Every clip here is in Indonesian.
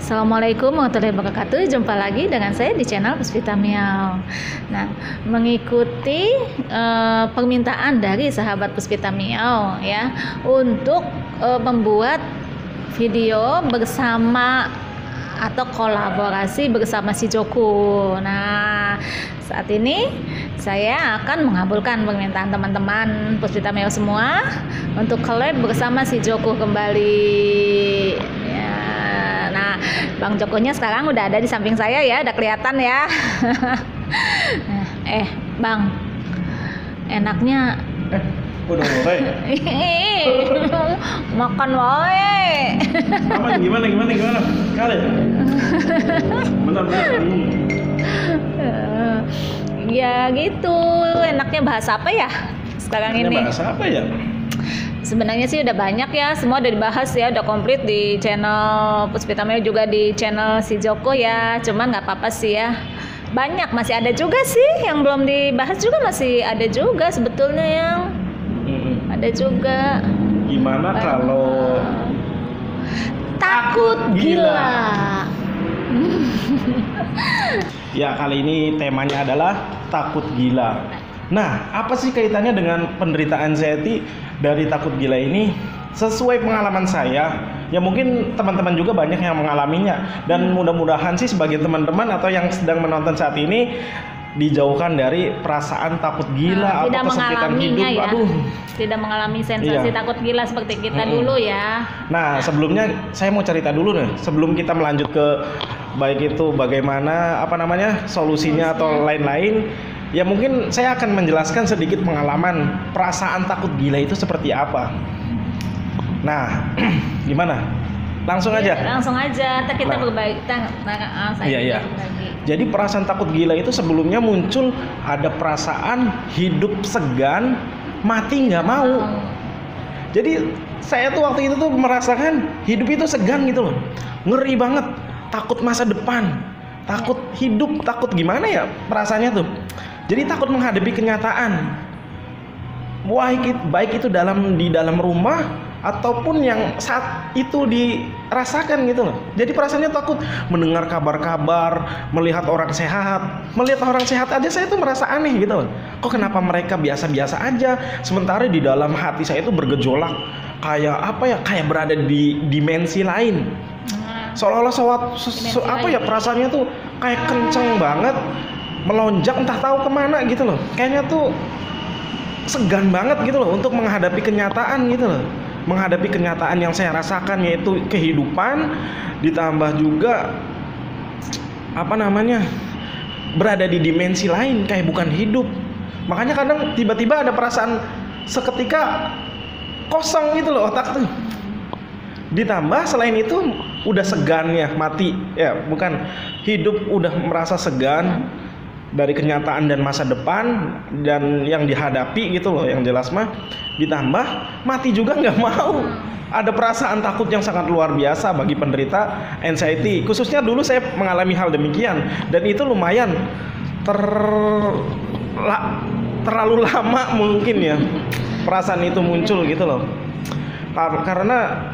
Assalamualaikum warahmatullahi wabarakatuh. Jumpa lagi dengan saya di channel Puspita Miao. Nah, mengikuti permintaan dari sahabat Puspita Miao ya untuk membuat video bersama atau kolaborasi bersama si Joko. Nah, saat ini saya akan mengabulkan permintaan teman-teman Puspita Miao semua untuk collab bersama si Joko kembali. Ya, nah, Bang Jokonya sekarang udah ada di samping saya ya, udah kelihatan ya. Bang, enaknya udah mulai. Makan wae. Apa gimana? Kali. Bentar. Ya gitu, enaknya bahas apa ya sekarang ini? Bahas apa ya? Sebenarnya sih udah banyak ya, semua udah dibahas ya, udah komplit di channel Puspita Miao juga di channel si Joko ya. Cuman nggak apa-apa sih ya, banyak masih ada juga sih yang belum dibahas juga, masih ada juga sebetulnya yang ada juga. Gimana kalau takut gila? Ya, kali ini temanya adalah takut gila. Nah, apa sih kaitannya dengan penderita anxiety dari takut gila ini? Sesuai pengalaman saya, ya mungkin teman-teman juga banyak yang mengalaminya. Dan mudah-mudahan sih sebagai teman-teman atau yang sedang menonton saat ini dijauhkan dari perasaan takut gila atau kesempitan hidup. Ya. Aduh, tidak mengalami sensasi takut gila seperti kita dulu ya. Nah, sebelumnya saya mau cerita dulu nih, sebelum kita melanjut ke baik itu bagaimana solusinya atau lain-lain. Ya mungkin saya akan menjelaskan sedikit pengalaman perasaan takut gila itu seperti apa. Nah, gimana? Langsung aja. Langsung aja. Kita berbagi. Iya. Jadi perasaan takut gila itu sebelumnya muncul ada perasaan hidup segan, mati nggak mau. Jadi saya tuh waktu itu tuh merasakan hidup itu segan gitu loh, ngeri banget, takut masa depan, takut hidup, takut gimana ya perasaannya tuh. Jadi takut menghadapi kenyataan. Baik itu di dalam rumah ataupun yang saat itu dirasakan gitu loh. Jadi perasaannya takut mendengar kabar-kabar, melihat orang sehat aja saya tuh merasa aneh gitu loh. Kok kenapa mereka biasa-biasa aja, sementara di dalam hati saya itu bergejolak kayak berada di dimensi lain. Seolah-olah perasaannya tuh kayak kenceng banget, melonjak entah tahu kemana gitu loh. Kayaknya tuh segan banget gitu loh untuk menghadapi kenyataan gitu loh. Menghadapi kenyataan yang saya rasakan, yaitu kehidupan, ditambah juga berada di dimensi lain, kayak bukan hidup. Makanya kadang tiba-tiba ada perasaan seketika kosong gitu loh otak tuh. Ditambah selain itu udah segan ya, mati ya, bukan hidup, udah merasa segan dari kenyataan dan masa depan dan yang dihadapi gitu loh, yang jelas mah. Ditambah mati juga nggak mau. Ada perasaan takut yang sangat luar biasa bagi penderita anxiety. Khususnya dulu saya mengalami hal demikian, dan itu lumayan terlalu lama mungkin ya perasaan itu muncul gitu loh. Karena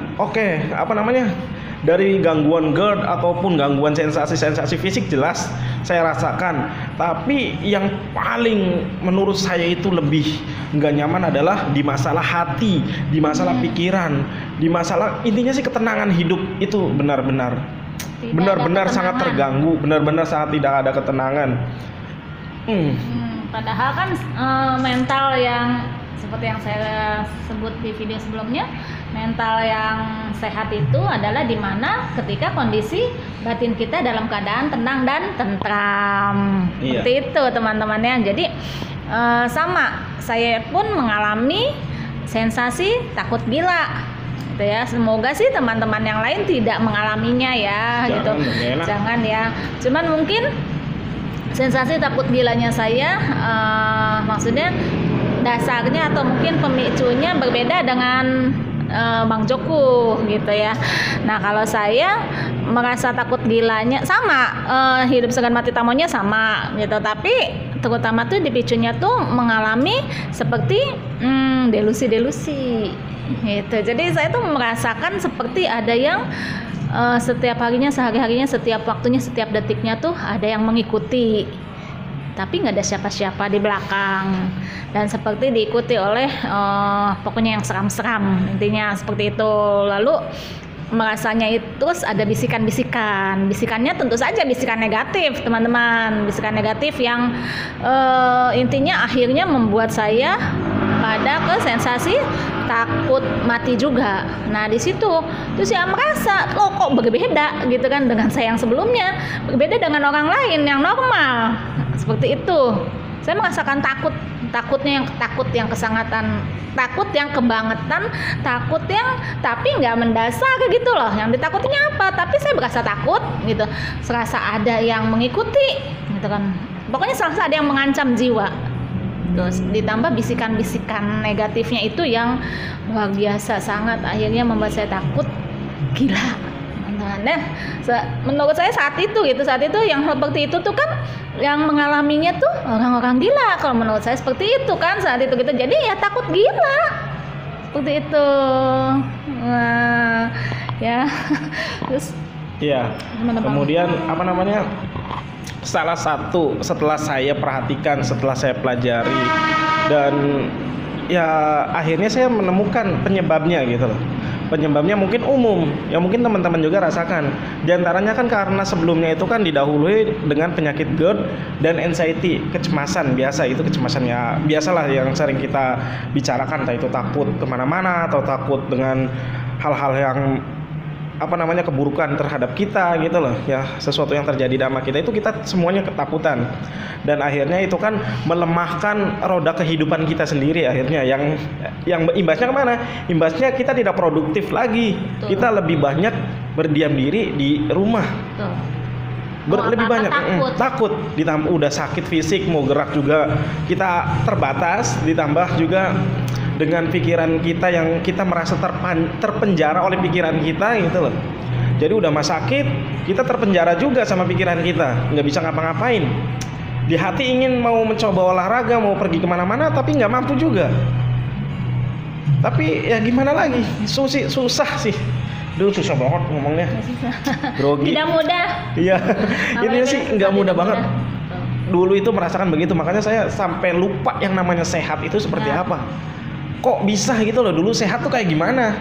dari gangguan GERD ataupun gangguan sensasi fisik jelas saya rasakan. Tapi yang paling menurut saya itu lebih nggak nyaman adalah di masalah hati, di masalah pikiran, di masalah intinya sih ketenangan hidup itu benar-benar sangat terganggu, benar-benar sangat tidak ada ketenangan. Padahal kan mental yang seperti yang saya sebut di video sebelumnya, mental yang sehat itu adalah dimana ketika kondisi batin kita dalam keadaan tenang dan tentram. Seperti itu teman-temannya. Jadi sama, saya pun mengalami sensasi takut gila gitu ya. Semoga sih teman-teman yang lain tidak mengalaminya ya. Jangan ya. Cuman mungkin sensasi takut gilanya saya maksudnya dasarnya atau mungkin pemicunya berbeda dengan Bang Joko gitu ya. Nah, kalau saya merasa takut gilanya sama, hidup segan mati tamonya sama gitu, tapi terutama tuh dipicunya tuh mengalami seperti delusi-delusi gitu. Jadi saya tuh merasakan seperti ada yang setiap harinya, sehari-harinya, setiap waktunya, setiap detiknya tuh ada yang mengikuti, tapi nggak ada siapa-siapa di belakang, dan seperti diikuti oleh pokoknya yang seram-seram, intinya seperti itu. Lalu merasanya itu terus ada bisikannya tentu saja bisikan negatif, teman-teman, bisikan negatif yang intinya akhirnya membuat saya pada ke sensasi takut mati juga. Nah di situ terus saya merasa loh kok berbeda gitu kan dengan saya yang sebelumnya, berbeda dengan orang lain yang normal seperti itu. Saya merasakan takutnya yang kesangatan, takut yang kebangetan, takut yang tapi nggak mendasar gitu loh. Yang ditakutinya apa? Tapi saya berasa takut gitu, serasa ada yang mengikuti gitu kan. Pokoknya serasa ada yang mengancam jiwa. Terus ditambah bisikan-bisikan negatifnya itu yang luar biasa sangat, akhirnya membuat saya takut gila. Nah, menurut saya saat itu yang seperti itu tuh kan yang mengalaminya tuh orang-orang gila. Kalau menurut saya seperti itu kan saat itu gitu. Jadi ya takut gila. Seperti itu. Wah, ya. Terus Iya. Kemudian apa namanya? Salah satu setelah saya perhatikan, setelah saya pelajari, dan ya akhirnya saya menemukan penyebabnya gitu loh. Penyebabnya mungkin umum, yang mungkin teman-teman juga rasakan. Di antaranya kan karena sebelumnya itu kan didahului dengan penyakit GERD dan anxiety, kecemasan biasa. Itu kecemasan ya biasalah yang sering kita bicarakan, entah itu takut kemana-mana atau takut dengan hal-hal yang apa namanya keburukan terhadap kita gitu loh ya, sesuatu yang terjadi sama kita itu kita semuanya ketakutan, dan akhirnya itu kan melemahkan roda kehidupan kita sendiri. Akhirnya yang imbasnya kemana? Imbasnya kita tidak produktif lagi. Betul. Kita lebih banyak berdiam diri di rumah. Betul. Lebih banyak takut, ditambah udah sakit fisik, mau gerak juga kita terbatas, ditambah juga dengan pikiran kita yang kita merasa terpenjara oleh pikiran kita gitu loh. Jadi udah mah sakit, kita terpenjara juga sama pikiran kita, nggak bisa ngapa-ngapain. Di hati ingin mau mencoba olahraga, mau pergi kemana-mana, tapi nggak mampu juga. Tapi ya gimana lagi, susah sih. Duh susah banget ngomongnya. Grogi. Tidak mudah. Iya, ini sih nggak mudah banget. Dulu itu merasakan begitu, makanya saya sampai lupa yang namanya sehat itu seperti apa. Kok bisa gitu loh, dulu sehat tuh kayak gimana.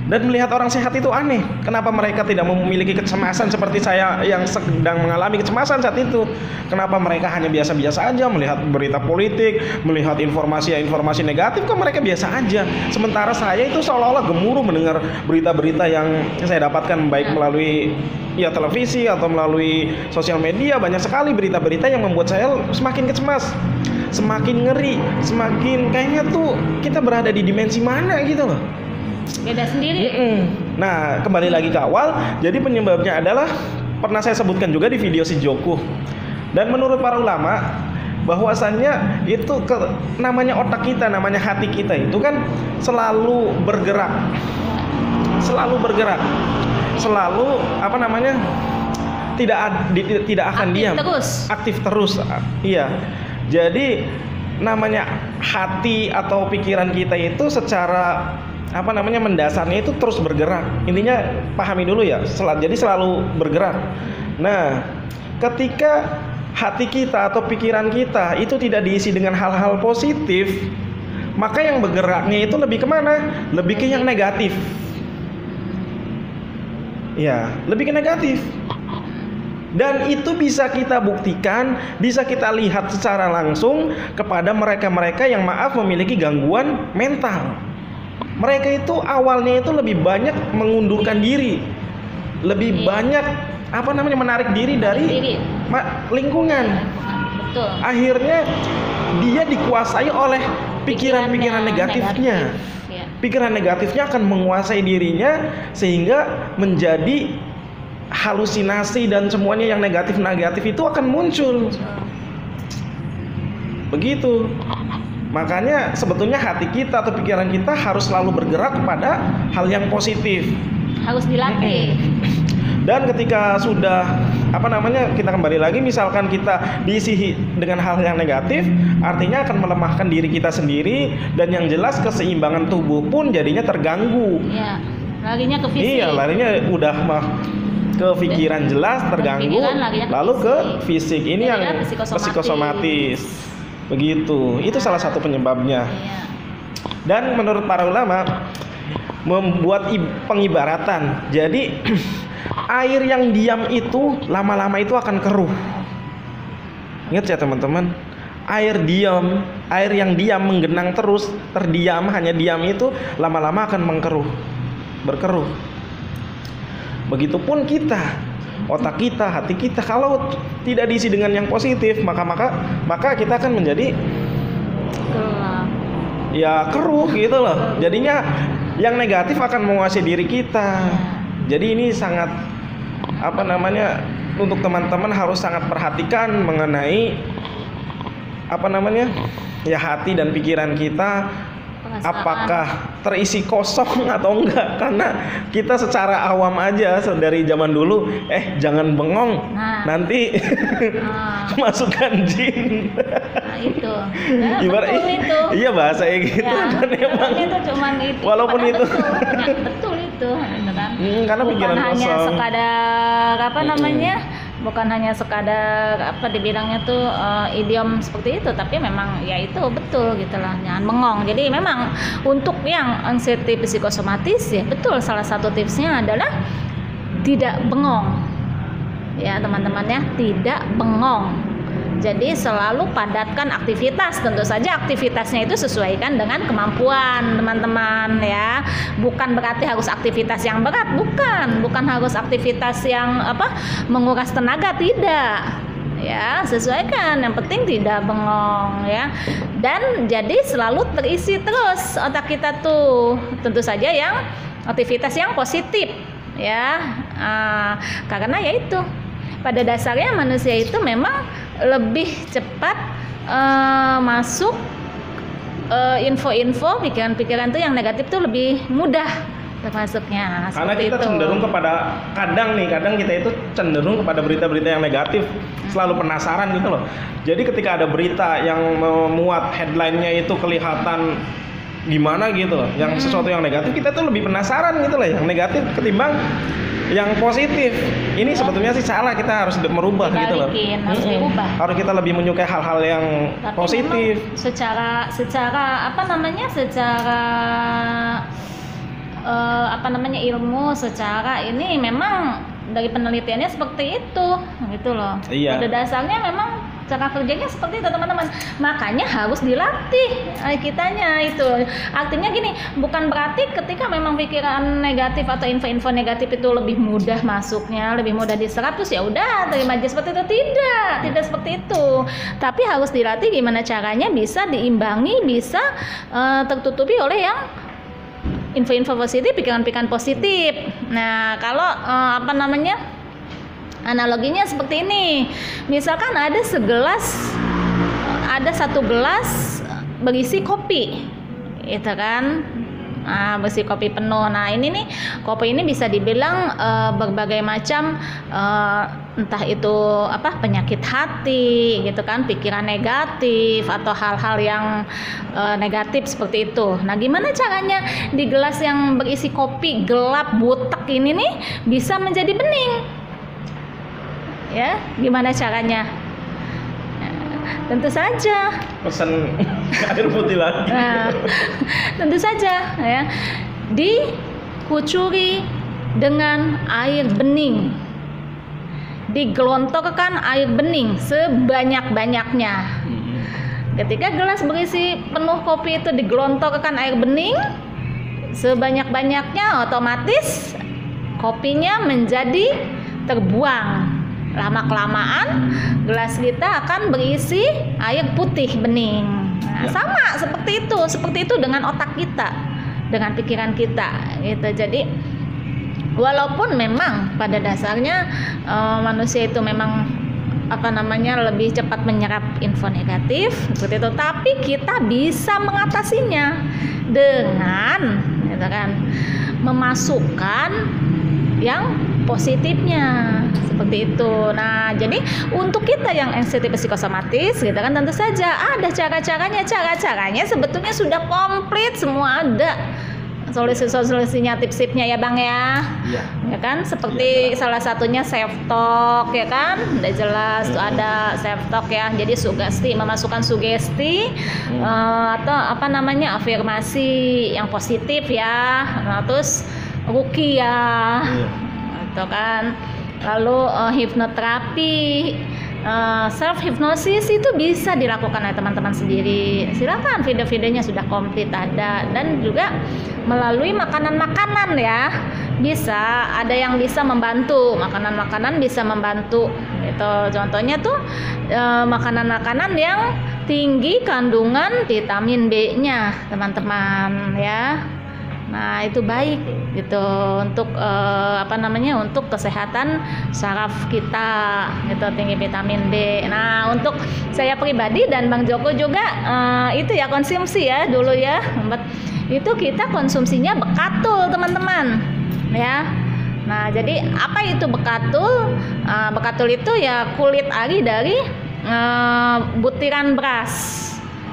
Dan melihat orang sehat itu aneh. Kenapa mereka tidak memiliki kecemasan seperti saya yang sedang mengalami kecemasan saat itu? Kenapa mereka hanya biasa-biasa aja melihat berita politik, melihat informasi negatif, kok mereka biasa aja. Sementara saya itu seolah-olah gemuruh mendengar berita-berita yang saya dapatkan baik melalui ya televisi atau melalui sosial media. Banyak sekali berita-berita yang membuat saya semakin kecemas, semakin ngeri, semakin kayaknya tuh kita berada di dimensi mana gitu loh. Beda sendiri. Nah, kembali lagi ke awal. Jadi penyebabnya adalah pernah saya sebutkan juga di video si Joko. Dan menurut para ulama bahwasannya itu namanya otak kita, namanya hati kita itu kan selalu bergerak. Selalu apa namanya? Tidak akan diam. Aktif terus. Iya. Jadi namanya hati atau pikiran kita itu secara apa namanya mendasarnya itu terus bergerak. Intinya pahami dulu ya, jadi selalu bergerak. Nah, ketika hati kita atau pikiran kita itu tidak diisi dengan hal-hal positif, maka yang bergeraknya itu lebih kemana? Lebih ke yang negatif. Ya, lebih ke negatif. Dan itu bisa kita buktikan, bisa kita lihat secara langsung kepada mereka-mereka yang maaf memiliki gangguan mental. Mereka itu awalnya itu lebih banyak mengundurkan diri, lebih banyak apa namanya menarik diri dari lingkungan. Betul. Akhirnya dia dikuasai oleh pikiran-pikiran negatifnya. Pikiran negatifnya akan menguasai dirinya sehingga menjadi halusinasi dan semuanya yang negatif-negatif itu akan muncul. Begitu. Makanya sebetulnya hati kita atau pikiran kita harus selalu bergerak kepada hal yang positif. Harus dilatih. Dan ketika sudah apa namanya kita kembali lagi, misalkan kita diisi dengan hal yang negatif, artinya akan melemahkan diri kita sendiri, dan yang jelas keseimbangan tubuh pun jadinya terganggu. Ya. Larinya ke fisik. Iya, larinya udah mah ke pikiran jelas terganggu, pikiran larinya ke lalu ke fisik. fisik. Ini Jadinya yang psikosomatis. psikosomatis. Begitu. Itu salah satu penyebabnya. Iya. Dan menurut para ulama membuat pengibaratan. Jadi air yang diam itu lama-lama itu akan keruh. Ingat ya teman-teman, air yang diam menggenang terus, terdiam, hanya diam itu lama-lama akan berkeruh. Begitupun kita, otak kita, hati kita, kalau tidak diisi dengan yang positif, maka kita akan menjadi Gelap. ya keruh gitu loh. Jadinya yang negatif akan menguasai diri kita. Jadi ini sangat untuk teman-teman harus sangat perhatikan mengenai ya hati dan pikiran kita, Perasaan. apakah terisi kosong atau enggak. Karena kita secara awam aja dari zaman dulu, jangan bengong, nanti masukkan jin. Nah, itu. Ya, Ibarat betul itu. iya bahasanya gitu. Ya, Dan emang itu cuman itu. walaupun padahal itu betul itu, gitu kan. karena pikiran Bukan hanya kosong. sekadar bukan hanya sekadar dibilangnya tuh idiom seperti itu, tapi memang ya itu betul gitulah, jangan bengong. Jadi memang untuk yang anxiety psikosomatis ya betul, salah satu tipsnya adalah tidak bengong ya teman-teman ya, tidak bengong. Jadi selalu padatkan aktivitas, tentu saja aktivitasnya itu sesuaikan dengan kemampuan teman-teman ya. Bukan berarti harus aktivitas yang berat, bukan harus aktivitas yang menguras tenaga, tidak. Ya, sesuaikan, yang penting tidak bengong ya. Dan jadi selalu terisi terus otak kita tuh, tentu saja yang aktivitas yang positif ya. Karena ya itu, pada dasarnya manusia itu memang lebih cepat masuk info-info, pikiran-pikiran tuh yang negatif tuh lebih mudah termasuknya. Karena kita cenderung kepada kadang kita itu cenderung kepada berita-berita yang negatif, selalu penasaran gitu loh. Jadi ketika ada berita yang memuat headline-nya itu kelihatan gimana gitu loh, yang sesuatu yang negatif, kita tuh lebih penasaran gitu loh, yang negatif ketimbang yang positif. Ini sebetulnya sih salah, kita harus merubah gitu loh. Harus diubah. Harus kita lebih menyukai hal-hal yang Tapi positif. Secara ilmu, secara ini memang dari penelitiannya seperti itu gitu loh. Iya. Pada dasarnya memang cara kerjanya seperti itu teman-teman. Makanya harus dilatih kitanya itu. Artinya gini, bukan berarti ketika memang pikiran negatif atau info-info negatif itu lebih mudah masuknya, lebih mudah diserap, terus ya udah terima aja seperti itu. Tidak seperti itu. Tapi harus dilatih gimana caranya bisa diimbangi, bisa tertutupi oleh yang info-info positif, pikiran-pikiran positif. Nah, kalau analoginya seperti ini. Misalkan ada satu gelas berisi kopi, itu kan, berisi kopi penuh. Nah ini nih, kopi ini bisa dibilang berbagai macam, entah itu penyakit hati, gitu kan, pikiran negatif atau hal-hal yang negatif seperti itu. Nah gimana caranya di gelas yang berisi kopi gelap butek ini nih bisa menjadi bening? Ya, gimana caranya? Tentu saja Pesan air putih lagi. Nah, tentu saja ya, dikucuri dengan air bening, digelontorkan air bening sebanyak-banyaknya. Ketika gelas berisi penuh kopi itu digelontorkan air bening sebanyak-banyaknya, otomatis kopinya menjadi terbuang. Lama-kelamaan gelas kita akan berisi air putih bening. Nah, sama seperti itu dengan otak kita, dengan pikiran kita gitu. Jadi walaupun memang pada dasarnya manusia itu memang lebih cepat menyerap info negatif seperti itu, tapi kita bisa mengatasinya dengan gitu kan, memasukkan yang positifnya seperti itu. Nah, jadi untuk kita yang anxiety psikosomatis gitu kan, tentu saja ada cara-caranya sebetulnya sudah komplit, semua ada solusi-solusinya, tips-tipsnya ya Bang ya. Iya. Ya kan, seperti salah satunya self talk ya kan, udah jelas tuh ada self talk ya, jadi sugesti, memasukkan sugesti atau apa namanya afirmasi yang positif ya. Nah, terus ruqyah gitu kan, lalu hipnoterapi. Self hypnosis itu bisa dilakukan oleh teman-teman sendiri. Silakan, video-videonya sudah komplit ada, dan juga melalui makanan-makanan ya. Bisa, ada yang bisa membantu, makanan-makanan bisa membantu. Itu contohnya tuh makanan-makanan yang tinggi kandungan vitamin B-nya, teman-teman ya. Nah, itu baik gitu untuk untuk kesehatan saraf kita gitu, tinggi vitamin B. Nah, untuk saya pribadi dan Bang Joko juga itu ya konsumsi ya dulu ya. Itu kita konsumsinya bekatul, teman-teman. Ya. Nah, jadi apa itu bekatul? Bekatul itu ya kulit ari dari butiran beras.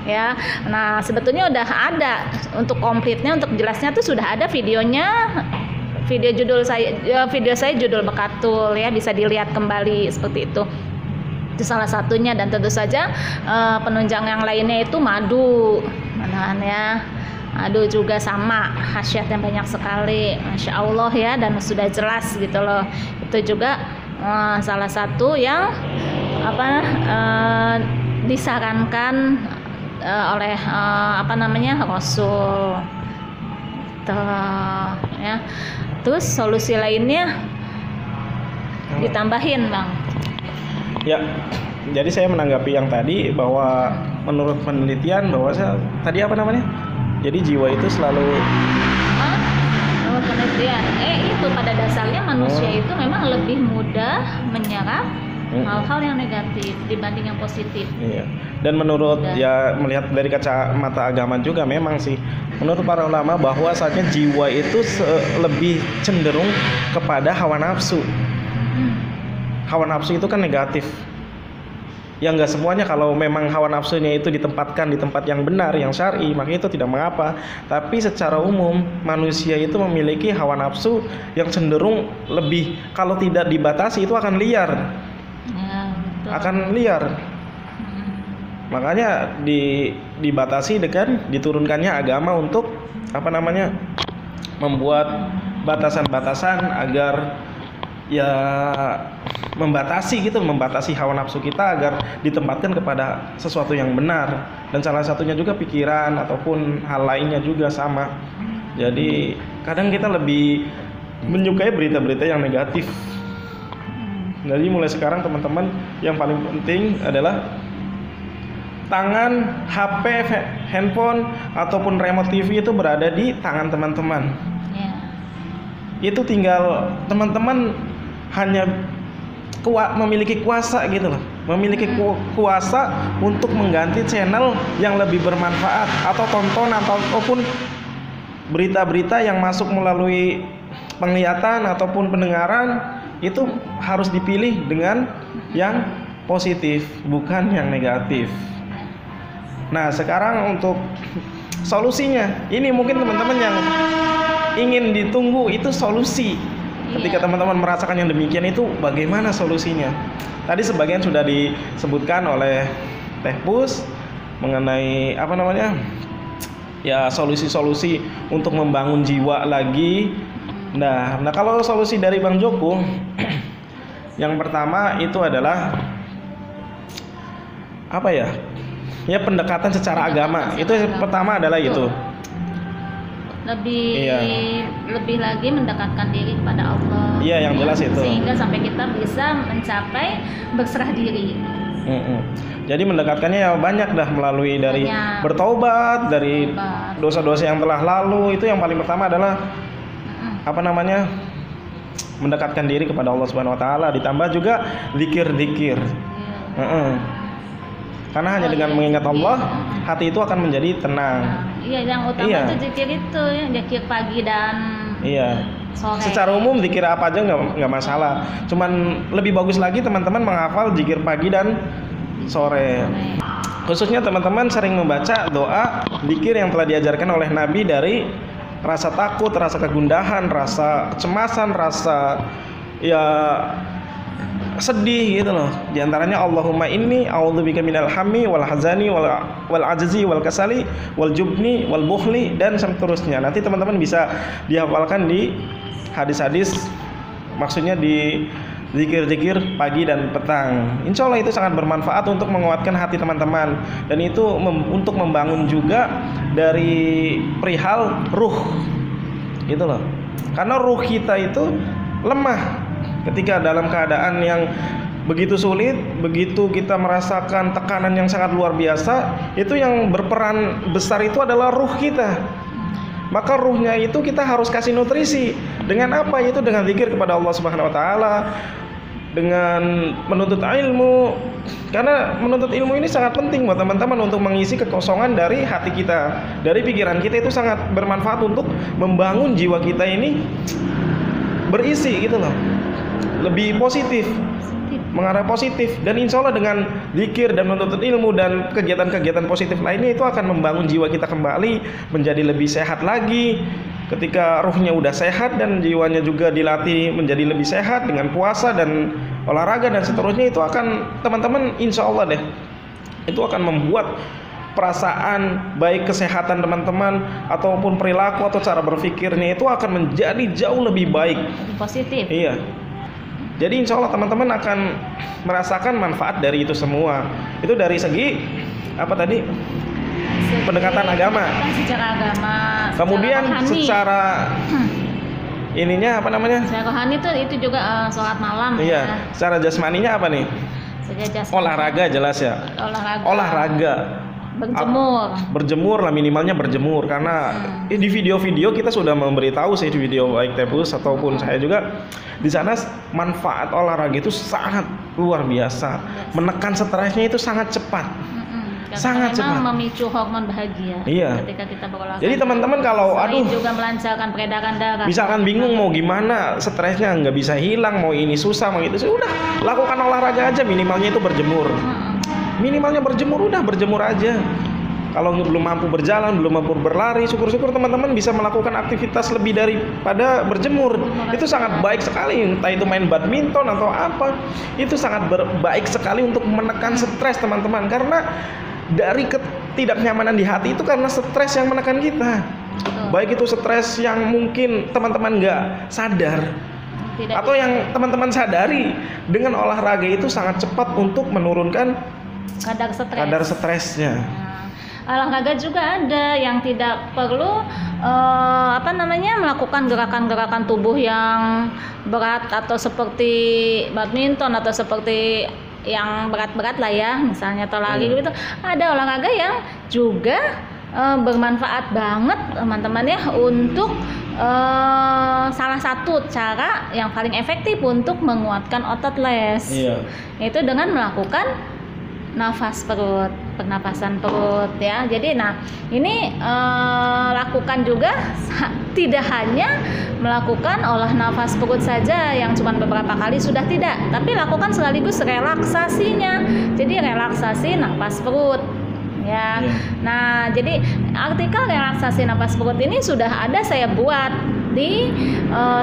Ya, nah sebetulnya udah ada untuk komplitnya, untuk jelasnya tuh sudah ada videonya, video saya judul bekatul ya, bisa dilihat kembali seperti itu salah satunya. Dan tentu saja penunjang yang lainnya itu madu, ya, madu juga sama khasiatnya banyak sekali, masya Allah ya, dan sudah jelas gitu loh. Itu juga salah satu yang disarankan oleh Rasul ya. Terus solusi lainnya ditambahin Bang ya. Jadi saya menanggapi yang tadi bahwa menurut penelitian bahwa tadi apa namanya, jadi jiwa itu selalu menurut penelitian itu pada dasarnya manusia itu memang lebih mudah menyerap hal-hal yang negatif dibanding yang positif. Iya. Dan menurut ya, melihat dari kacamata agama juga memang sih, menurut para ulama bahwasanya jiwa itu lebih cenderung kepada hawa nafsu. Hawa nafsu itu kan negatif. Ya nggak semuanya, kalau memang hawa nafsunya itu ditempatkan di tempat yang benar, yang syar'i, maka itu tidak mengapa. Tapi secara umum manusia itu memiliki hawa nafsu yang cenderung lebih, kalau tidak dibatasi itu akan liar. Akan liar. Makanya dibatasi dengan diturunkannya agama untuk membuat batasan-batasan agar ya membatasi hawa nafsu kita agar ditempatkan kepada sesuatu yang benar. Dan salah satunya juga pikiran ataupun hal lainnya juga sama. Jadi kadang kita lebih menyukai berita-berita yang negatif. Jadi mulai sekarang teman-teman, yang paling penting adalah tangan, HP, handphone ataupun remote TV itu berada di tangan teman-teman. Itu tinggal teman-teman hanya memiliki kuasa gitu loh, memiliki kuasa untuk mengganti channel yang lebih bermanfaat atau tontonan ataupun berita-berita yang masuk melalui penglihatan ataupun pendengaran. Itu harus dipilih dengan yang positif, bukan yang negatif. Nah, sekarang untuk solusinya, ini mungkin teman-teman yang ingin ditunggu itu solusi. Ketika teman-teman merasakan yang demikian, itu bagaimana solusinya? Tadi sebagian sudah disebutkan oleh Teh Pus mengenai ya solusi-solusi untuk membangun jiwa lagi. Nah kalau solusi dari Bang Joko, yang pertama itu adalah ya pendekatan secara agama. Itu pertama adalah itu. Lebih lagi mendekatkan diri kepada Allah. Iya, yang jelas itu. Sehingga sampai kita bisa mencapai berserah diri. Jadi mendekatkannya ya banyak dah, melalui dari bertobat dari dosa-dosa yang telah lalu. Itu yang paling pertama adalah mendekatkan diri kepada Allah Subhanahu wa taala, ditambah juga zikir-zikir. Karena hanya dengan mengingat Allah, hati itu akan menjadi tenang. Yang utama itu zikir itu ya, zikir pagi dan sore. Secara umum zikir apa aja nggak masalah. Cuman lebih bagus lagi teman-teman menghafal zikir pagi dan sore. Khususnya teman-teman sering membaca doa zikir yang telah diajarkan oleh Nabi dari rasa takut, rasa kegundahan, rasa kecemasan, rasa ya sedih gitu loh. Di antaranya Allahumma inni a'udzubika minal hammi wal hazani wal ajzi wal kasali wal jubni wal bukhli dan seterusnya. Nanti teman-teman bisa dihafalkan di hadis-hadis, maksudnya di zikir-zikir pagi dan petang. Insya Allah itu sangat bermanfaat untuk menguatkan hati teman-teman, dan itu untuk membangun juga dari perihal ruh gitu loh. Karena ruh kita itu lemah ketika dalam keadaan yang begitu sulit, begitu kita merasakan tekanan yang sangat luar biasa, itu yang berperan besar itu adalah ruh kita. Maka ruhnya itu kita harus kasih nutrisi. Dengan apa? Yaitu dengan zikir kepada Allah Subhanahu wa taala, dengan menuntut ilmu. Karena menuntut ilmu ini sangat penting buat teman-teman untuk mengisi kekosongan dari hati kita, dari pikiran kita. Itu sangat bermanfaat untuk membangun jiwa kita ini berisi gitu loh, lebih positif, mengarah positif. Dan insya Allah dengan zikir dan menuntut ilmu dan kegiatan-kegiatan positif lainnya, itu akan membangun jiwa kita kembali menjadi lebih sehat lagi. Ketika ruhnya udah sehat dan jiwanya juga dilatih menjadi lebih sehat dengan puasa dan olahraga dan seterusnya, itu akan teman-teman insya Allah deh, itu akan membuat perasaan baik kesehatan teman-teman ataupun perilaku atau cara berpikirnya itu akan menjadi jauh lebih baik, lebih positif. Iya. Jadi insya Allah teman-teman akan merasakan manfaat dari itu semua. Itu dari segi apa tadi? Pendekatan agama. Secara agama. Kemudian secara ininya apa namanya? Secara rohani itu juga sholat malam. Iya. Ya. Secara jasmaninya apa nih? Olahraga jelas ya. Olahraga. Berjemur lah, minimalnya berjemur. Karena di video-video kita sudah memberitahu sih, di video baik Tebus ataupun saya juga, di sana manfaat olahraga itu sangat luar biasa. Menekan stresnya itu sangat cepat. Sangat cepat. Memicu hormon bahagia. Iya. Ketika kita berolahraga. Jadi teman-teman kalau juga melancarkan peredaran darah. Misalkan bingung mau gimana, stresnya nggak bisa hilang, mau ini susah, mau itu udah lakukan olahraga aja, minimalnya itu berjemur. Minimalnya berjemur, udah berjemur aja. Kalau belum mampu berjalan, belum mampu berlari, syukur-syukur teman-teman bisa melakukan aktivitas lebih daripada berjemur. Itu sangat baik sekali, entah itu main badminton atau apa. Itu sangat baik sekali untuk menekan stres teman-teman. Karena dari ketidaknyamanan di hati itu karena stres yang menekan kita. Baik itu stres yang mungkin teman-teman nggak sadar, atau yang teman-teman sadari, dengan olahraga itu sangat cepat untuk menurunkan kadar stresnya. Olahraga juga ada yang tidak perlu melakukan gerakan-gerakan tubuh yang berat atau seperti badminton atau seperti yang berat-berat lah ya, misalnya atau lari gitu. Ada olahraga yang juga bermanfaat banget teman-teman ya, untuk salah satu cara yang paling efektif untuk menguatkan otot les. Itu dengan melakukan nafas perut, pernapasan perut ya. Jadi ini lakukan juga, tidak hanya melakukan olah nafas perut saja yang cuma beberapa kali sudah, tidak, tapi lakukan sekaligus relaksasinya. Jadi relaksasi nafas perut ya. Nah, jadi artikel relaksasi nafas perut ini sudah ada saya buat di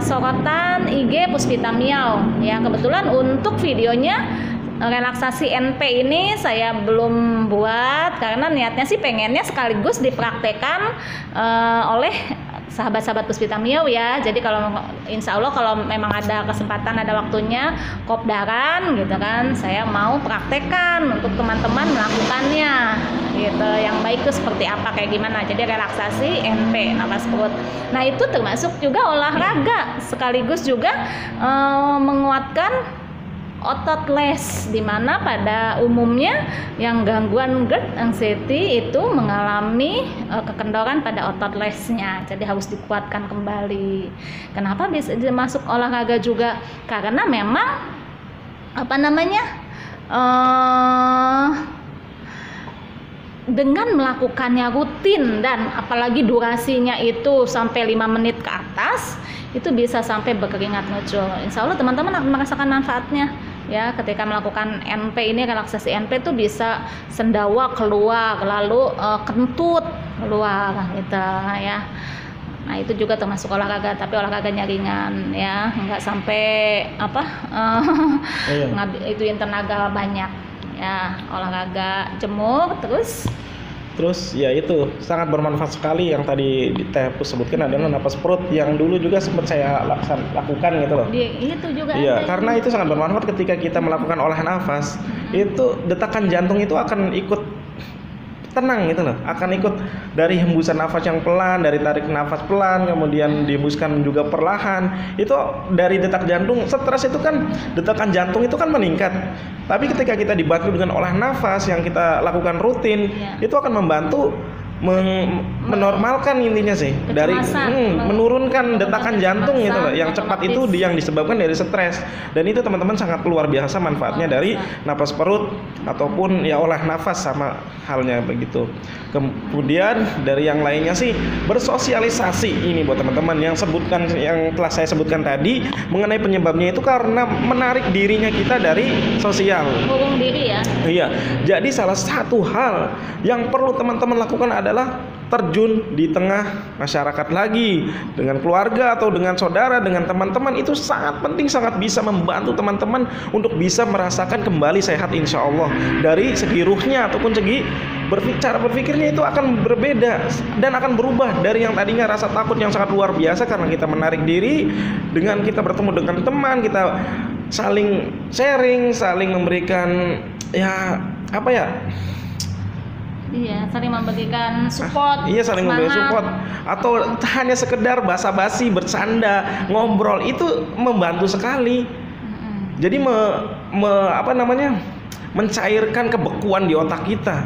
sorotan IG Puspita Miao ya. Kebetulan untuk videonya relaksasi NP ini saya belum buat karena niatnya sih pengennya sekaligus dipraktekkan oleh sahabat-sahabat Puspita Miao ya. Jadi kalau insya Allah kalau memang ada kesempatan, ada waktunya, kopdaran gitu kan, saya mau praktekkan untuk teman-teman melakukannya gitu. Yang baik itu seperti apa, kayak gimana. Jadi relaksasi NP, nafas perut. Nah itu termasuk juga olahraga sekaligus juga menguatkan otot les, dimana pada umumnya yang gangguan GERD, anxiety itu mengalami kekendoran pada otot lesnya, jadi harus dikuatkan kembali. Kenapa bisa masuk olahraga juga? Karena memang dengan melakukannya rutin dan apalagi durasinya itu sampai 5 menit ke atas, itu bisa sampai berkeringat ngucur. Insya Allah teman-teman akan merasakan manfaatnya ya. Ketika melakukan NP ini, relaksasi NP itu bisa sendawa keluar, lalu kentut keluar gitu ya. Nah itu juga termasuk olahraga, tapi olahraganya ringan ya, nggak sampai ituin tenaga banyak ya. Olahraga jemur Terus ya itu sangat bermanfaat sekali yang tadi Teh Pus sebutkan adalah napas perut yang dulu juga sempat saya lakukan gitu loh. Itu juga iya, karena itu sangat bermanfaat ketika kita melakukan olah nafas. Itu detakan jantung itu akan ikut tenang gitu loh, akan ikut dari hembusan nafas yang pelan, dari tarik nafas pelan, kemudian dihembuskan juga perlahan. Itu dari detak jantung, stres itu kan detakan jantung itu kan meningkat. Tapi ketika kita dibantu dengan olah nafas yang kita lakukan rutin, itu akan membantu menormalkan intinya sih, dari menurunkan detakan jantung gitu loh, yang cepat itu yang disebabkan dari stres. Dan itu teman-teman sangat luar biasa manfaatnya dari napas perut ataupun ya olah nafas sama halnya begitu. Kemudian dari yang lainnya sih bersosialisasi ini buat teman-teman yang telah saya sebutkan tadi mengenai penyebabnya itu karena menarik dirinya kita dari sosial. Ngurung diri ya. Iya. Jadi salah satu hal yang perlu teman-teman lakukan adalah terjun di tengah masyarakat lagi, dengan keluarga atau dengan saudara, dengan teman-teman. Itu sangat penting, sangat bisa membantu teman-teman untuk bisa merasakan kembali sehat insya Allah. Dari segi ruhnya ataupun segi cara berpikirnya itu akan berbeda dan akan berubah dari yang tadinya rasa takut yang sangat luar biasa karena kita menarik diri, dengan kita bertemu dengan teman, kita saling sharing, saling memberikan Iya, saling memberikan support. Iya, saling memberikan support. Atau hanya sekedar basa-basi, bercanda, ngobrol, itu membantu sekali. Jadi mencairkan kebekuan di otak kita.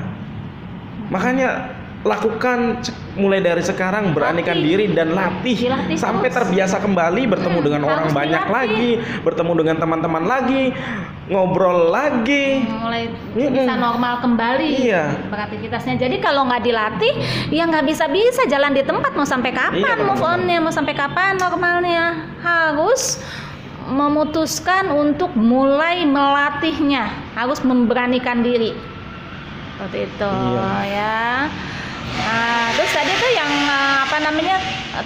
Makanya lakukan mulai dari sekarang, beranikan diri dan latih sampai terbiasa kembali bertemu dengan orang banyak lagi, bertemu dengan teman-teman lagi, ngobrol lagi, mulai bisa normal kembali beraktivitasnya. Jadi kalau nggak dilatih ya nggak bisa jalan di tempat, mau sampai kapan move on-nya, mau sampai kapan normalnya. Harus memutuskan untuk mulai melatihnya, harus memberanikan diri seperti itu ya. Nah, terus tadi tuh yang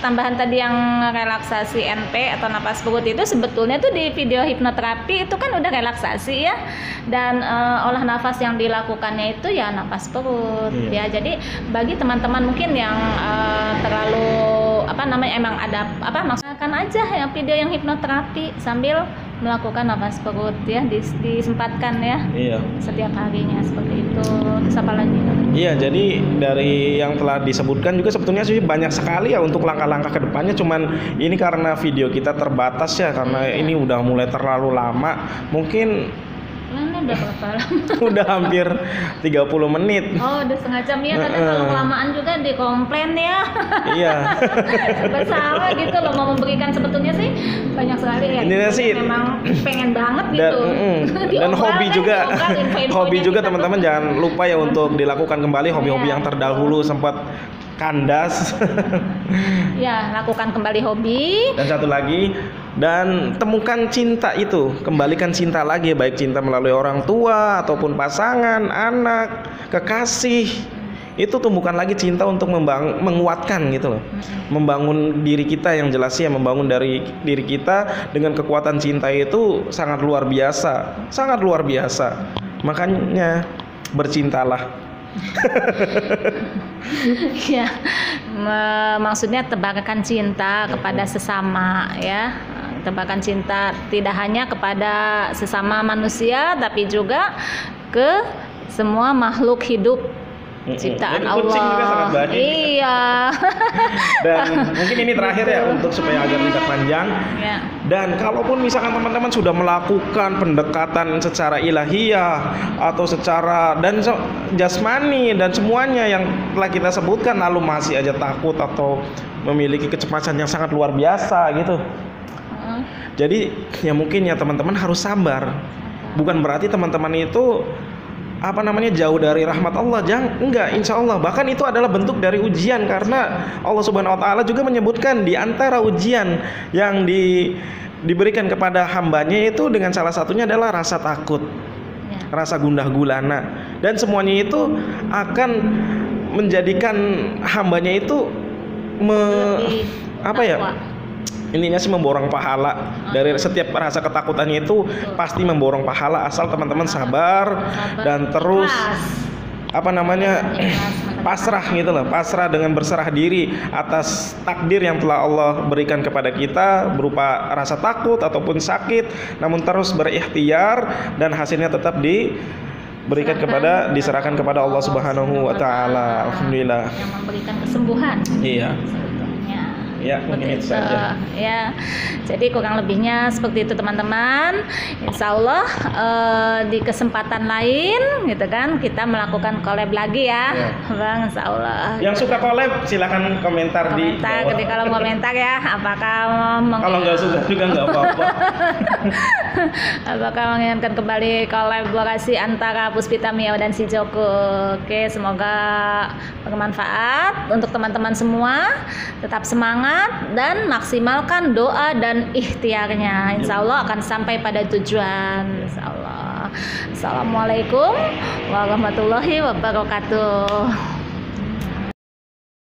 tambahan tadi yang relaksasi NP atau napas perut itu sebetulnya tuh di video hipnoterapi itu kan udah relaksasi ya, dan olah nafas yang dilakukannya itu ya napas perut ya. Jadi bagi teman-teman mungkin yang terlalu emang ada maksudnya aja ya video yang hipnoterapi sambil melakukan nafas perut ya, disempatkan ya setiap harinya seperti itu. Terus apa lagi? Iya, jadi dari yang telah disebutkan juga sebetulnya sih banyak sekali ya untuk langkah-langkah ke depannya. Cuman ini karena video kita terbatas ya, karena ini udah mulai terlalu lama. Mungkin ini udah berapa lama? Udah hampir 30 menit. Oh, udah setengah jam ya. Kadang kalau kelamaan juga dikomplain ya. Iya. Bersalah gitu loh, mau memberikan sebetulnya sih banyak sekali ya. Ini sih memang pengen banget gitu. Dan hobi juga. Hobi juga teman-teman jangan lupa ya untuk dilakukan kembali hobi-hobi yang terdahulu sempat kandas. Ya, lakukan kembali hobi. Dan satu lagi, dan temukan cinta itu, kembalikan cinta lagi, baik cinta melalui orang tua ataupun pasangan, anak, kekasih. Itu tumbuhkan lagi cinta untuk menguatkan gitu loh. Membangun diri kita yang jelas ya, membangun dari diri kita dengan kekuatan cinta itu sangat luar biasa, sangat luar biasa. Makanya bercintalah. Ya, maksudnya tebarkan cinta kepada sesama ya. Tebarkan cinta tidak hanya kepada sesama manusia tapi juga ke semua makhluk hidup ciptaan Allah. Juga sangat banyak. Iya. Dan mungkin ini terakhir ya untuk supaya agak tidak panjang. Ya. Dan kalaupun misalkan teman-teman sudah melakukan pendekatan secara ilahiyah atau secara dan jasmani dan semuanya yang telah kita sebutkan, lalu masih aja takut atau memiliki kecemasan yang sangat luar biasa gitu. Jadi ya mungkin ya teman-teman harus sabar. Bukan berarti teman-teman itu jauh dari rahmat Allah. Enggak, insya Allah. Bahkan itu adalah bentuk dari ujian, karena Allah Subhanahu Wa Taala juga menyebutkan di antara ujian yang diberikan kepada hambanya itu dengan salah satunya adalah rasa takut, rasa gundah gulana, dan semuanya itu akan menjadikan hambanya itu apa ya? Takwa. Intinya sih memborong pahala. Dari setiap rasa ketakutannya itu pasti memborong pahala asal teman-teman sabar dan terus apa namanya pasrah gitu loh, pasrah dengan berserah diri atas takdir yang telah Allah berikan kepada kita berupa rasa takut ataupun sakit, namun terus berikhtiar dan hasilnya tetap diserahkan kepada Allah Subhanahu wa taala. Alhamdulillah. Yang memberikan kesembuhan. Iya. Sebetulnya. Ya, mungkin itu saja. Ya, jadi kurang lebihnya seperti itu teman-teman. Insya Allah di kesempatan lain, gitu kan, kita melakukan collab lagi ya, Bang. Insya Allah. Yang suka collab silakan komentar di bawah. Ketika kalau komentar ya, apakah kalau nggak suka juga nggak apa-apa. Apakah menginginkan kembali kolaborasi antara Puspita Mia dan si Joko? Oke, semoga bermanfaat untuk teman-teman semua. Tetap semangat dan maksimalkan doa dan ikhtiarnya. Insya Allah akan sampai pada tujuan. Insya Allah. Assalamualaikum warahmatullahi wabarakatuh.